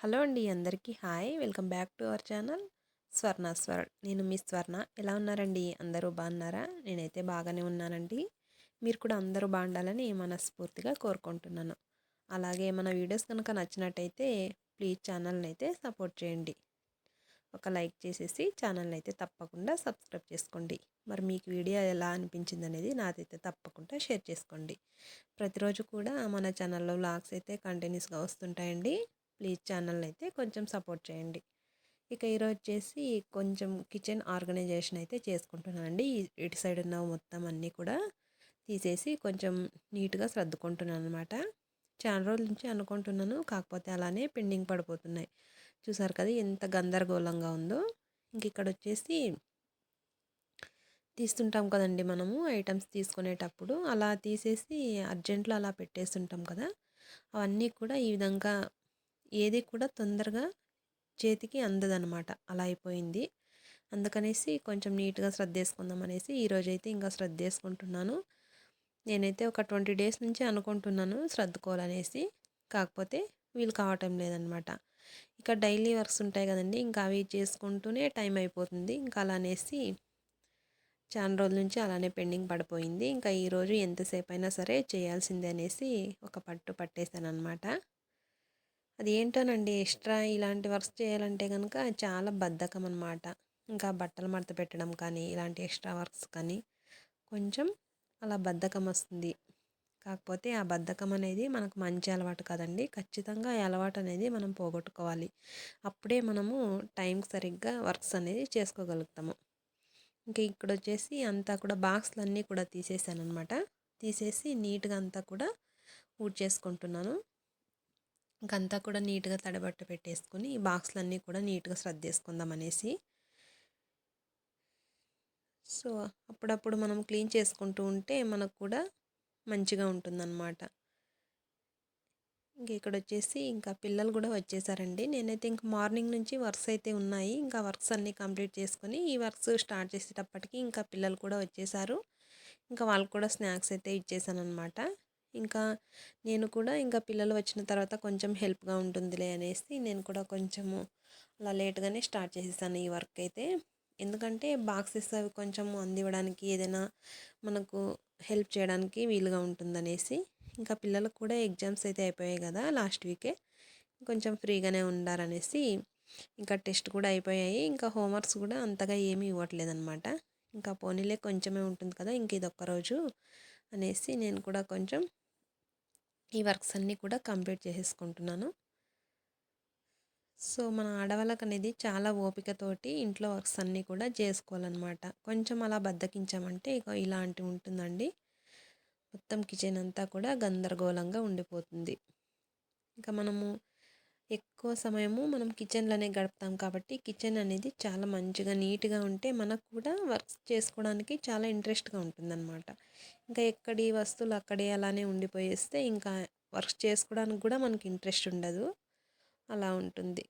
Hello అండి అందరికీ hi welcome back to our channel స్వర్ణ. నేను మీ స్వర్ణ. ఎలా ఉన్నారండి? అందరూ బాగున్నారా? నేనైతే బాగానే ఉన్నానండి. మీరు కూడా అందరూ బాగుండాలని మనస్ఫూర్తిగా కోరుకుంటున్నాను. అలాగే మన వీడియోస్ కనుక నచ్చినట్టయితే ప్లీజ్ ఛానల్ని అయితే సపోర్ట్ చేయండి. ఒక లైక్ చేసేసి ఛానల్ని అయితే తప్పకుండా సబ్స్క్రైబ్ చేసుకోండి. మరి మీకు వీడియో ఎలా అనిపించింది అనేది నాదైతే తప్పకుండా షేర్ చేసుకోండి. ప్రతిరోజు కూడా మన ఛానల్లో వ్లాగ్స్ అయితే కంటిన్యూస్గా వస్తుంటాయండి. ప్లీజ్ ఛానల్ని అయితే కొంచెం సపోర్ట్ చేయండి. ఇక ఈరోజు వచ్చేసి కొంచెం కిచెన్ ఆర్గనైజేషన్ అయితే చేసుకుంటున్నానండి. ఇటు సైడ్ ఉన్న మొత్తం అన్నీ కూడా తీసేసి కొంచెం నీట్గా సర్దుకుంటున్నాను అనమాట. చాలా రోజుల నుంచి అనుకుంటున్నాను, కాకపోతే అలానే పెండింగ్ పడిపోతున్నాయి. చూసారు కదా ఎంత గందరగోళంగా ఉందో. ఇంక ఇక్కడ వచ్చేసి తీస్తుంటాం కదండి మనము ఐటమ్స్ తీసుకునేటప్పుడు, అలా తీసేసి అర్జెంట్లో అలా పెట్టేస్తుంటాం కదా, అవన్నీ కూడా ఈ విధంగా ఏది కూడా తొందరగా చేతికి అందదనమాట. అలా అయిపోయింది. అందుకనేసి కొంచెం నీట్గా సర్దేసుకుందాం అనేసి ఈరోజైతే ఇంకా సర్దేసుకుంటున్నాను. నేనైతే ఒక 20 డేస్ నుంచి అనుకుంటున్నాను సర్దుకోవాలనేసి, కాకపోతే వీలు కావటం లేదనమాట. ఇక డైలీ వర్క్స్ ఉంటాయి కదండి, ఇంకా అవి చేసుకుంటూనే టైం అయిపోతుంది. ఇంకా అలా అనేసి చాలా రోజుల నుంచి అలానే పెండింగ్ పడిపోయింది. ఇంకా ఈరోజు ఎంతసేపు అయినా సరే చేయాల్సిందే అనేసి ఒక పట్టు పట్టేశాను అనమాట. అది ఏంటోనండి, ఎక్స్ట్రా ఇలాంటి వర్క్స్ చేయాలంటే కనుక చాలా బద్ధకం అనమాట. ఇంకా బట్టలు మడత పెట్టడం కానీ ఇలాంటి ఎక్స్ట్రా వర్క్స్ కానీ కొంచెం అలా బద్ధకం వస్తుంది. కాకపోతే ఆ బద్ధకం అనేది మనకు మంచి అలవాటు కదండి. ఖచ్చితంగా ఈ అలవాటు అనేది మనం పోగొట్టుకోవాలి. అప్పుడే మనము టైంకి సరిగ్గా వర్క్స్ అనేది చేసుకోగలుగుతాము. ఇంకా ఇక్కడ వచ్చేసి అంతా కూడా బాక్స్లన్నీ కూడా తీసేసాను అనమాట. తీసేసి నీట్గా అంతా కూడా ఊడ్చేసుకుంటున్నాను. ఇంకంతా కూడా నీట్గా తడబట్ట పెట్టేసుకొని ఈ బాక్స్లన్నీ కూడా నీట్గా సర్దేసుకుందాం అనేసి. సో అప్పుడప్పుడు మనం క్లీన్ చేసుకుంటూ ఉంటే మనకు కూడా మంచిగా ఉంటుందన్నమాట. ఇంక ఇక్కడ వచ్చేసి ఇంకా పిల్లలు కూడా వచ్చేసారండి. నేనైతే ఇంక మార్నింగ్ నుంచి వర్క్స్ అయితే ఉన్నాయి. ఇంకా వర్క్స్ అన్నీ కంప్లీట్ చేసుకొని ఈ వర్క్స్ స్టార్ట్ చేసేటప్పటికి ఇంకా పిల్లలు కూడా వచ్చేసారు. ఇంకా వాళ్ళకు కూడా స్నాక్స్ అయితే ఇచ్చేసాను అనమాట. ఇంకా నేను కూడా ఇంకా పిల్లలు వచ్చిన తర్వాత కొంచెం హెల్ప్గా ఉంటుందిలే అనేసి నేను కూడా కొంచెము అలా లేట్గానే స్టార్ట్ చేసేసాను ఈ వర్క్ అయితే. ఎందుకంటే బాక్సెస్ అవి కొంచెం అందివ్వడానికి ఏదైనా మనకు హెల్ప్ చేయడానికి వీలుగా ఉంటుందనేసి. ఇంకా పిల్లలకు కూడా ఎగ్జామ్స్ అయితే అయిపోయాయి కదా లాస్ట్ వీకే, కొంచెం ఫ్రీగానే ఉండారనేసి ఇంకా టెస్ట్ కూడా అయిపోయాయి. ఇంకా హోంవర్క్స్ కూడా అంతగా ఏమీ ఇవ్వట్లేదన్నమాట. ఇంకా పోనీలే కొంచెమే ఉంటుంది కదా ఇంక ఇదొక్క రోజు అనేసి నేను కూడా కొంచెం ఈ వర్క్స్ అన్నీ కూడా కంప్లీట్ చేసేసుకుంటున్నాను. సో మన ఆడవాళ్ళకు అనేది చాలా ఓపికతోటి ఇంట్లో వర్క్స్ అన్నీ కూడా చేసుకోవాలన్నమాట. కొంచెం అలా బద్దకించామంటే ఇక ఇలాంటివి ఉంటుందండి. మొత్తం కిచెన్ అంతా కూడా గందరగోళంగా ఉండిపోతుంది. ఇంకా మనము ఎక్కువ సమయము మనం కిచెన్లోనే గడుపుతాం కాబట్టి కిచెన్ అనేది చాలా మంచిగా నీట్గా ఉంటే మనకు కూడా వర్క్స్ చేసుకోవడానికి చాలా ఇంట్రెస్ట్గా ఉంటుందన్నమాట. ఇంకా ఎక్కడి వస్తువులు అక్కడే అలానే ఉండిపోయేస్తే ఇంకా వర్క్స్ చేసుకోవడానికి కూడా మనకి ఇంట్రెస్ట్ ఉండదు. అలా ఉంటుంది.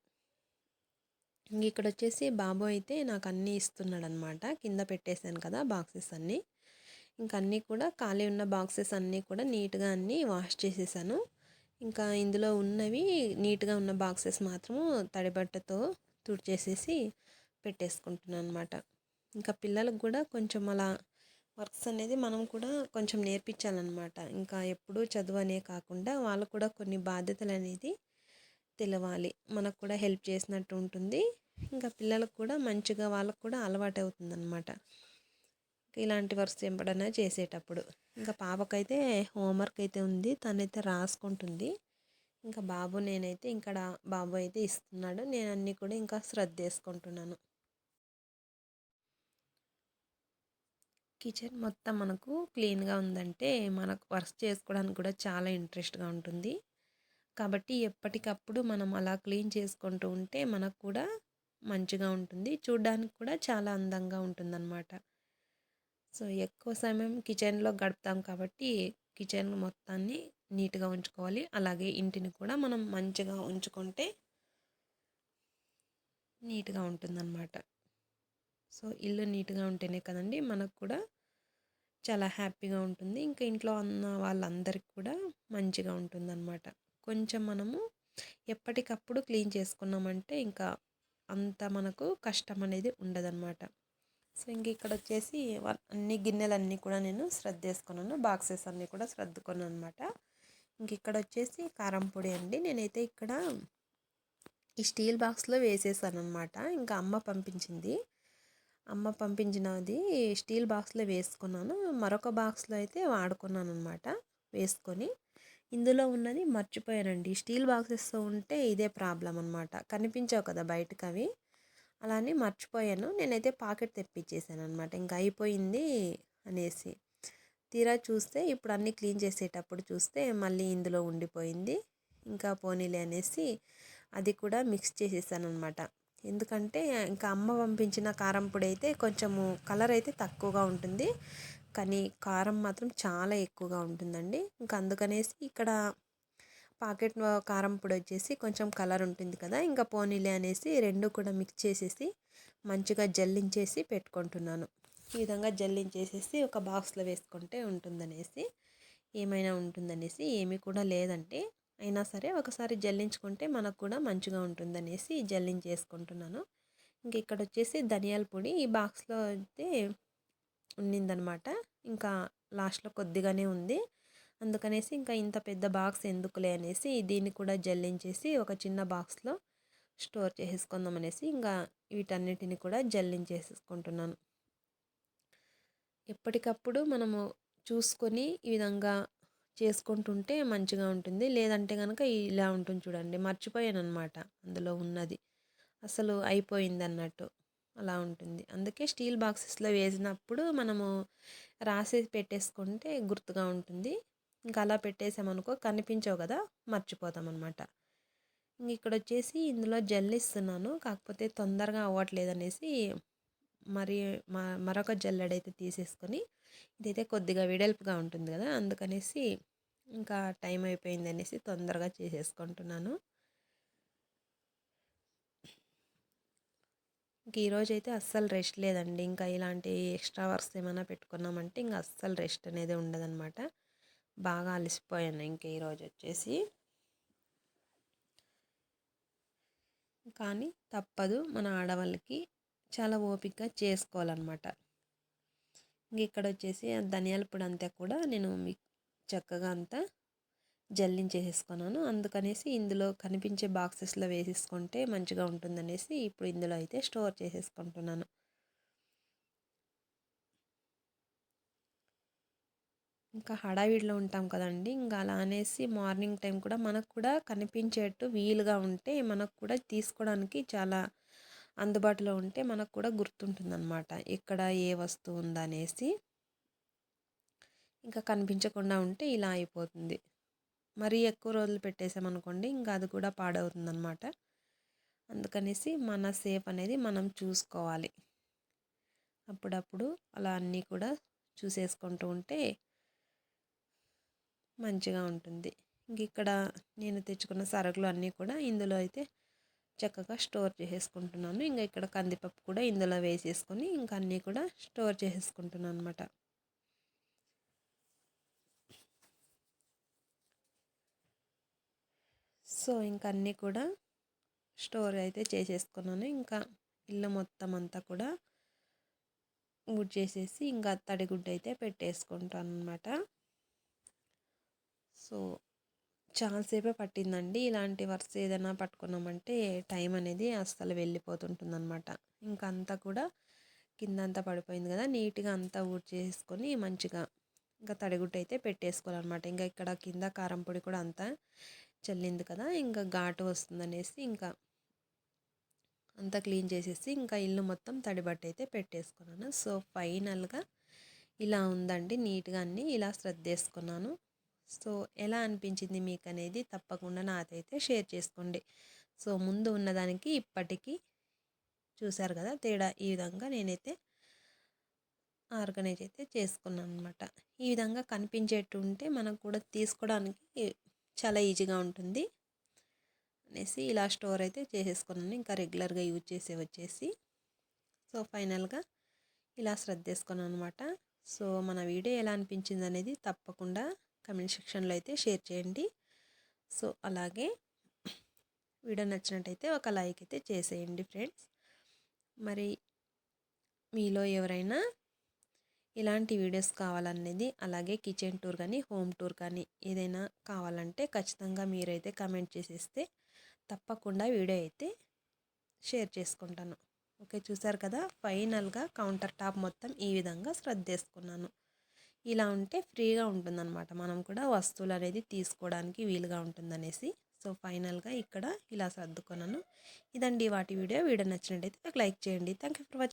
ఇంక ఇక్కడ వచ్చేసి బాబు అయితే నాకు అన్నీ ఇస్తున్నాడు అనమాట. కింద పెట్టేశాను కదా బాక్సెస్ అన్నీ. ఇంకా అన్నీ కూడా ఖాళీ ఉన్న బాక్సెస్ అన్నీ కూడా నీట్గా అన్నీ వాష్ చేసేసాను. ఇంకా ఇందులో ఉన్నవి నీట్గా ఉన్న బాక్సెస్ మాత్రము తడిబట్టతో తుడిచేసేసి పెట్టేసుకుంటున్నాను అనమాట. ఇంకా పిల్లలకు కూడా కొంచెం అలా వర్క్స్ అనేది మనం కూడా కొంచెం నేర్పించాలన్నమాట. ఇంకా ఎప్పుడూ చదువు అనే కాకుండా వాళ్ళు కూడా కొన్ని బాధ్యతలు అనేది తెలవాలి. మనకు కూడా హెల్ప్ చేసినట్టు ఉంటుంది. ఇంకా పిల్లలకు కూడా మంచిగా వాళ్ళకు కూడా అలవాటు అవుతుందన్నమాట ఇలాంటి వర్క్స్ ఎప్పుడైనా చేసేటప్పుడు. ఇంకా పాపకైతే హోంవర్క్ అయితే ఉంది, తనైతే రాసుకుంటుంది. ఇంకా బాబు నేనైతే ఇక్కడ బాబు అయితే ఇస్తున్నాడు, నేను అన్నీ కూడా ఇంకా శ్రద్ధేసుకుంటున్నాను. కిచెన్ మొత్తం మనకు క్లీన్గా ఉందంటే మనకు వర్క్ చేసుకోవడానికి కూడా చాలా ఇంట్రెస్ట్గా ఉంటుంది. కాబట్టి ఎప్పటికప్పుడు మనం అలా క్లీన్ చేసుకుంటూ ఉంటే మనకు కూడా మంచిగా ఉంటుంది, చూడ్డానికి కూడా చాలా అందంగా ఉంటుందన్నమాట. సో ఎక్కువ సమయం కిచెన్లో గడుపుతాం కాబట్టి కిచెన్ మొత్తాన్ని నీట్గా ఉంచుకోవాలి. అలాగే ఇంటిని కూడా మనం మంచిగా ఉంచుకుంటే నీట్గా ఉంటుందన్నమాట. సో ఇల్లు నీట్గా ఉంటేనే కదండి మనకు కూడా చాలా హ్యాపీగా ఉంటుంది. ఇంకా ఇంట్లో ఉన్న వాళ్ళందరికీ కూడా మంచిగా ఉంటుందన్నమాట. కొంచెం మనము ఎప్పటికప్పుడు క్లీన్ చేసుకున్నామంటే ఇంకా అంత మనకు కష్టం అనేది ఉండదన్నమాట. సో ఇంక ఇక్కడ వచ్చేసి అన్ని గిన్నెలన్నీ కూడా నేను సర్దేసుకున్నాను, బాక్సెస్ అన్నీ కూడా సర్దుకున్నాను అనమాట. ఇంక ఇక్కడ వచ్చేసి కారం పొడి అండి. నేనైతే ఇక్కడ ఈ స్టీల్ బాక్స్లో వేసేసాను అనమాట. ఇంకా అమ్మ పంపించింది, అమ్మ పంపించినది స్టీల్ బాక్స్లో వేసుకున్నాను. మరొక బాక్స్లో అయితే వాడుకున్నాను అనమాట. వేసుకొని ఇందులో ఉన్నది మర్చిపోయానండి. స్టీల్ బాక్సెస్తో ఉంటే ఇదే ప్రాబ్లం అనమాట, కనిపించావు కదా బయటకు అవి, అలానే మర్చిపోయాను. నేనైతే పాకెట్ తెప్పించేసాను అనమాట, ఇంకా అయిపోయింది అనేసి. తీరా చూస్తే ఇప్పుడు అన్నీ క్లీన్ చేసేటప్పుడు చూస్తే మళ్ళీ ఇందులో ఉండిపోయింది. ఇంకా పోనీలే అనేసి అది కూడా మిక్స్ చేసేసాను అనమాట. ఎందుకంటే ఇంకా అమ్మ పంపించిన కారం పొడి అయితే కొంచెము కలర్ అయితే తక్కువగా ఉంటుంది, కానీ కారం మాత్రం చాలా ఎక్కువగా ఉంటుందండి. ఇంకా అందుకనేసి ఇక్కడ పాకెట్ కారం పొడి వచ్చేసి కొంచెం కలర్ ఉంటుంది కదా, ఇంకా పోనీలే అనేసి రెండు కూడా మిక్స్ చేసేసి మంచిగా జల్లించేసి పెట్టుకుంటున్నాను. ఈ విధంగా జల్లించేసేసి ఒక బాక్స్లో వేసుకుంటే ఉంటుందనేసి, ఏమైనా ఉంటుందనేసి ఏమీ కూడా లేదంటే అయినా సరే ఒకసారి జల్లించుకుంటే మనకు కూడా మంచిగా ఉంటుందనేసి జల్లించేసుకుంటున్నాను. ఇంక ఇక్కడ వచ్చేసి ధనియాల పొడి ఈ బాక్స్లో అయితే ఉండిందనమాట, ఇంకా లాస్ట్లో కొద్దిగానే ఉంది. అందుకనేసి ఇంకా ఇంత పెద్ద బాక్స్ ఎందుకులే అనేసి దీన్ని కూడా జల్లించేసి ఒక చిన్న బాక్స్లో స్టోర్ చేసేసుకుందాం అనేసి ఇంకా వీటన్నిటిని కూడా జల్లించేసేసుకుంటున్నాను. ఎప్పటికప్పుడు మనము చూసుకొని ఈ విధంగా చేసుకుంటుంటే మంచిగా ఉంటుంది. లేదంటే కనుక ఇలా ఉంటుంది చూడండి, మర్చిపోయాను అనమాట అందులో ఉన్నది, అసలు అయిపోయింది అన్నట్టు అలా ఉంటుంది. అందుకే స్టీల్ బాక్సెస్లో వేసినప్పుడు మనము రాసేసి పెట్టేసుకుంటే గుర్తుగా ఉంటుంది. ఇంకా అలా పెట్టేసామనుకో కనిపించవు కదా, మర్చిపోతాం అనమాట. ఇంక ఇక్కడ వచ్చేసి ఇందులో జల్లిస్తున్నాను, కాకపోతే తొందరగా అవ్వట్లేదు అనేసి మరి మరొక జల్లెడైతే తీసేసుకొని, ఇదైతే కొద్దిగా వెడల్పుగా ఉంటుంది కదా, అందుకనేసి ఇంకా టైం అయిపోయింది అనేసి తొందరగా చేసేసుకుంటున్నాను. ఇంక ఈరోజైతే అస్సలు రెస్ట్ లేదండి. ఇంకా ఇలాంటి ఎక్స్ట్రా వర్క్స్ ఏమైనా పెట్టుకున్నామంటే ఇంకా అస్సలు రెస్ట్ అనేది ఉండదన్నమాట. బాగా అలసిపోయాను ఇంక ఈరోజు వచ్చేసి. కానీ తప్పదు, మన ఆడవాళ్ళకి చాలా ఓపికగా చేసుకోవాలన్నమాట. ఇంక ఇక్కడ వచ్చేసి ధనియాల పొడి అంతా కూడా నేను చక్కగా అంతా జల్లించేసేసుకున్నాను. అందుకనేసి ఇందులో కనిపించే బాక్సెస్లో వేసేసుకుంటే మంచిగా ఉంటుందనేసి ఇప్పుడు ఇందులో అయితే స్టోర్ చేసేసుకుంటున్నాను. ఇంకా హడావిడిలో ఉంటాం కదండి, ఇంకా అలా అనేసి మార్నింగ్ టైం కూడా మనకు కూడా కనిపించేట్టు వీలుగా ఉంటే మనకు కూడా తీసుకోవడానికి చాలా అందుబాటులో ఉంటే మనకు కూడా గుర్తుంటుందన్నమాట ఎక్కడ ఏ వస్తువు ఉందనేసి. ఇంకా కనిపించకుండా ఉంటే ఇలా అయిపోతుంది. మరీ ఎక్కువ రోజులు పెట్టేసామనుకోండి ఇంకా అది కూడా పాడవుతుందన్నమాట. అందుకనేసి మన సేఫ్ అనేది మనం చూసుకోవాలి. అప్పుడప్పుడు అలా అన్నీ కూడా చూసేసుకుంటూ ఉంటే మంచిగా ఉంటుంది. ఇంక ఇక్కడ నేను తెచ్చుకున్న సరుకులు అన్నీ కూడా ఇందులో అయితే చక్కగా స్టోర్ చేసేసుకుంటున్నాను. ఇంకా ఇక్కడ కందిపప్పు కూడా ఇందులో వేసేసుకొని ఇంకా అన్నీ కూడా స్టోర్ చేసేసుకుంటున్నాను అనమాట. సో ఇంకా అన్నీ కూడా స్టోర్ అయితే చేసేసుకున్నాను. ఇంకా ఇల్లు మొత్తం అంతా కూడా ఊడ్చేసేసి ఇంకా తడిగుడ్డ అయితే పెట్టేసుకుంటాను అనమాట. సో చాలాసేపే పట్టిందండి. ఇలాంటి వర్క్స్ ఏదైనా పట్టుకున్నామంటే టైం అనేది అస్సలు వెళ్ళిపోతుంటుంది అనమాట. ఇంకా అంతా కూడా కిందంతా పడిపోయింది కదా, నీట్గా అంతా ఊడ్చేసుకొని మంచిగా ఇంకా తడిగుడ్డ అయితే పెట్టేసుకోవాలన్నమాట. ఇంకా ఇక్కడ కింద కారం పొడి కూడా అంతా చల్లింది కదా, ఇంకా ఘాటు వస్తుందనేసి ఇంకా అంతా క్లీన్ చేసేసి ఇంకా ఇల్లు మొత్తం తడిబట్ట అయితే పెట్టేసుకున్నాను. సో ఫైనల్గా ఇలా ఉందండి, నీట్గా అన్నీ ఇలా సర్దేసుకున్నాను. సో ఎలా అనిపించింది మీకు అనేది తప్పకుండా నాతైతే షేర్ చేసుకోండి. సో ముందు ఉన్నదానికి ఇప్పటికీ చూసారు కదా తేడా, ఈ విధంగా నేనైతే ఆర్గనైజ్ అయితే చేసుకున్నాను అనమాట. ఈ విధంగా కనిపించేట్టు ఉంటే మనకు కూడా తీసుకోవడానికి చాలా ఈజీగా ఉంటుంది అనేసి ఇలా స్టోర్ అయితే చేసేసుకున్నాను. ఇంకా రెగ్యులర్గా యూజ్ చేసే వచ్చేసి సో ఫైనల్గా ఇలా సర్దేసుకున్నాను అనమాట. సో మన వీడియో ఎలా అనిపించింది అనేది తప్పకుండా కమెంట్ సెక్షన్లో అయితే షేర్ చేయండి. సో అలాగే వీడియో నచ్చినట్టయితే ఒక లైక్ అయితే చేసేయండి ఫ్రెండ్స్. మరి మీలో ఎవరైనా ఇలాంటి వీడియోస్ కావాలనేది, అలాగే కిచెన్ టూర్ కానీ హోమ్ టూర్ కానీ ఏదైనా కావాలంటే ఖచ్చితంగా మీరైతే కమెంట్ చేసేస్తే తప్పకుండా వీడియో అయితే షేర్ చేసుకుంటాను. ఓకే, చూసారు కదా, ఫైనల్గా కౌంటర్ టాప్ మొత్తం ఈ విధంగా సర్దేసుకున్నాను. ఇలా ఉంటే ఫ్రీగా ఉంటుందన్నమాట, మనం కూడా వస్తువులు అనేది తీసుకోవడానికి వీలుగా ఉంటుందనేసి. సో ఫైనల్గా ఇక్కడ ఇలా సర్దుకున్నాను. ఇదండి వాటి వీడియో నచ్చినట్టయితే ఒక లైక్ చేయండి. Thank you for watching.